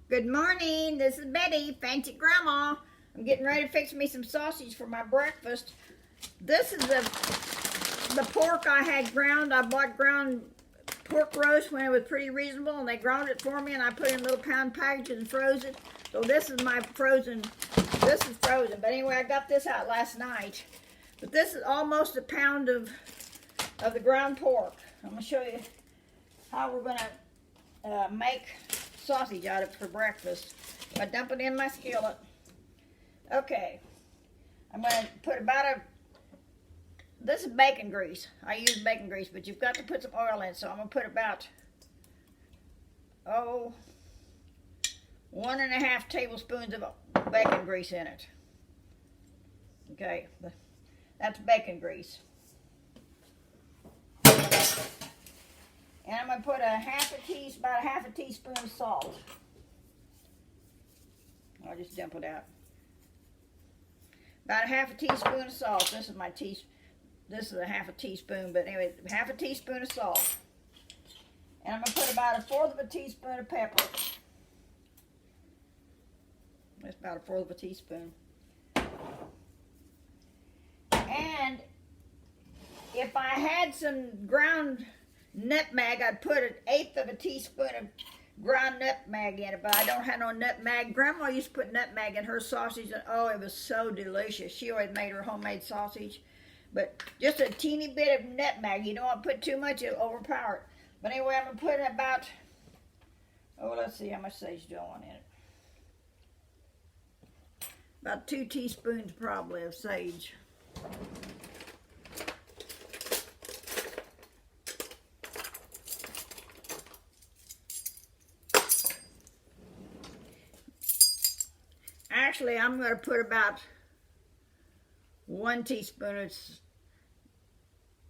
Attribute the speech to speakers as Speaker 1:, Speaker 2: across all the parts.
Speaker 1: Good morning, this is Betty, Fancy Grandma. I'm getting ready to fix me some sausage for my breakfast. This is the pork I had ground. I bought ground pork roast when it was pretty reasonable, and they ground it for me, and I put it in little pound packages and froze it. So this is my frozen, this is frozen. But anyway, I got this out last night. But this is almost a pound of the ground pork. I'm going to show you how we're going to make sausage out of it for breakfast. I dump it in my skillet. Okay, I'm going to put about this is bacon grease. I use bacon grease, but you've got to put some oil in, so I'm going to put about 1.5 tablespoons of bacon grease in it. Okay, that's bacon grease. And I'm going to put about a half a teaspoon of salt. I'll just dump it out. About a half a teaspoon of salt. This is my this is a half a teaspoon, but anyway, half a teaspoon of salt. And I'm going to put about 1/4 teaspoon of pepper. That's about 1/4 teaspoon. And if I had some ground nutmeg, I'd put 1/8 teaspoon of ground nutmeg in it, but I don't have no nutmeg. Grandma used to put nutmeg in her sausage, and oh, it was so delicious. She always made her homemade sausage, but just a teeny bit of nutmeg. You don't want to put too much, it'll overpower it. But anyway, I'm going to put about, let's see how much sage do I want in it. About 2 teaspoons probably of sage. Actually, I'm going to put about 1 teaspoon,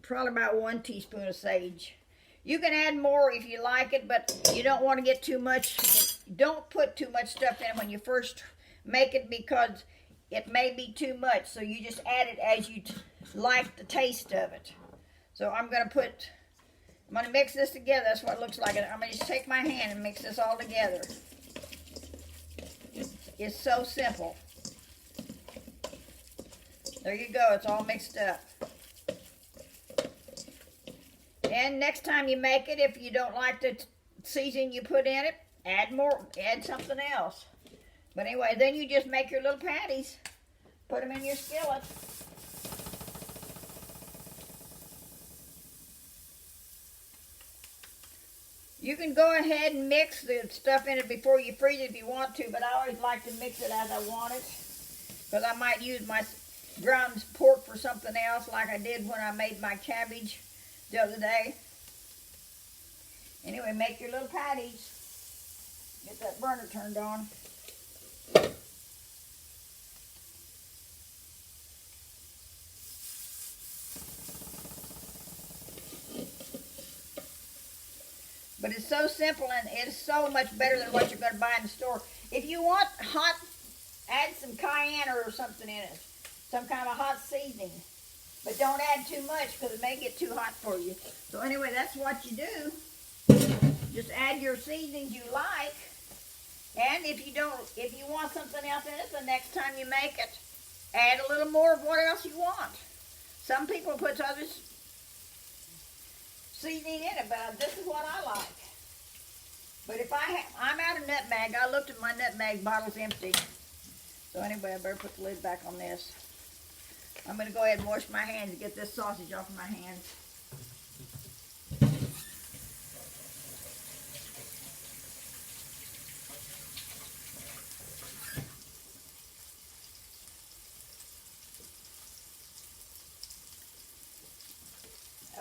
Speaker 1: probably about 1 teaspoon of sage. You can add more if you like it, but you don't want to get too much. Don't put too much stuff in it when you first make it, because it may be too much. So you just add it as you like the taste of it. So I'm going to mix this together. That's what it looks like. I'm going to just take my hand and mix this all together. It's so simple. There you go. It's all mixed up. And next time you make it, if you don't like the seasoning you put in it, add something else. But anyway, then you just make your little patties. Put them in your skillet. You can go ahead and mix the stuff in it before you freeze it if you want to, but I always like to mix it as I want it, because I might use my ground pork for something else, like I did when I made my cabbage the other day. Anyway, make your little patties. Get that burner turned on. But it's so simple, and it's so much better than what you're going to buy in the store. If you want hot, add some cayenne or something in it. Some kind of hot seasoning. But don't add too much, because it may get too hot for you. So anyway, that's what you do. Just add your seasonings you like. And if you want something else in it, the next time you make it, add a little more of what else you want. Some people put other seasoning in it, but this is what I like. But if I'm out of nutmeg. I looked at my nutmeg bottle's empty. So anyway, I better put the lid back on this. I'm going to go ahead and wash my hands and get this sausage off of my hands.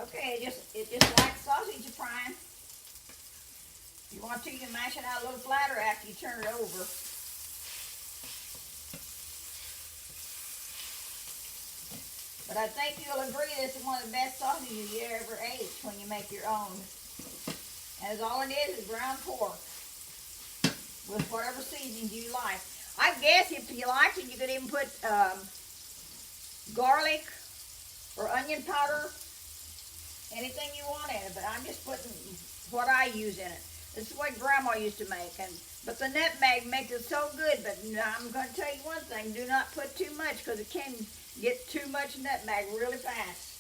Speaker 1: Okay, it just like sausage frying. If you want to, you can mash it out a little flatter after you turn it over. But I think you'll agree this is one of the best sausages you ever ate when you make your own. And all it is ground pork with whatever seasonings you like. I guess if you liked it, you could even put garlic or onion powder, anything you want in it. But I'm just putting what I use in it. This is what Grandma used to make, and But the nutmeg makes it so good. But I'm going to tell you one thing. Do not put too much because it can get too much nutmeg really fast.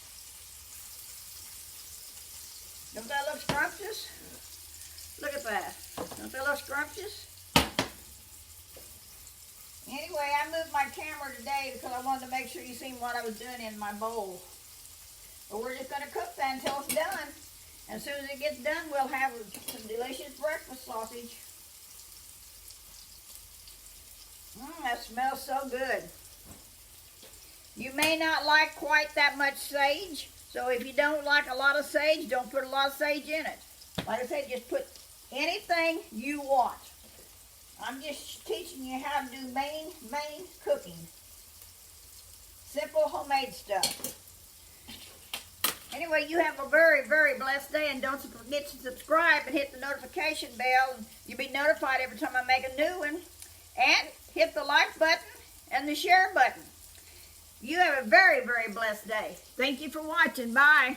Speaker 1: Don't that look scrumptious? Look at that. Don't that look scrumptious? Anyway, I moved my camera today because I wanted to make sure you seen what I was doing in my bowl. But we're just going to cook that until it's done. As soon as it gets done, we'll have some delicious breakfast sausage. That smells so good. You may not like quite that much sage, so if you don't like a lot of sage, don't put a lot of sage in it. Like I said, just put anything you want. I'm just teaching you how to do Maine cooking. Simple homemade stuff. Anyway, you have a very, very blessed day, and don't forget to subscribe and hit the notification bell, and you'll be notified every time I make a new one. And hit the like button and the share button. You have a very, very blessed day. Thank you for watching. Bye.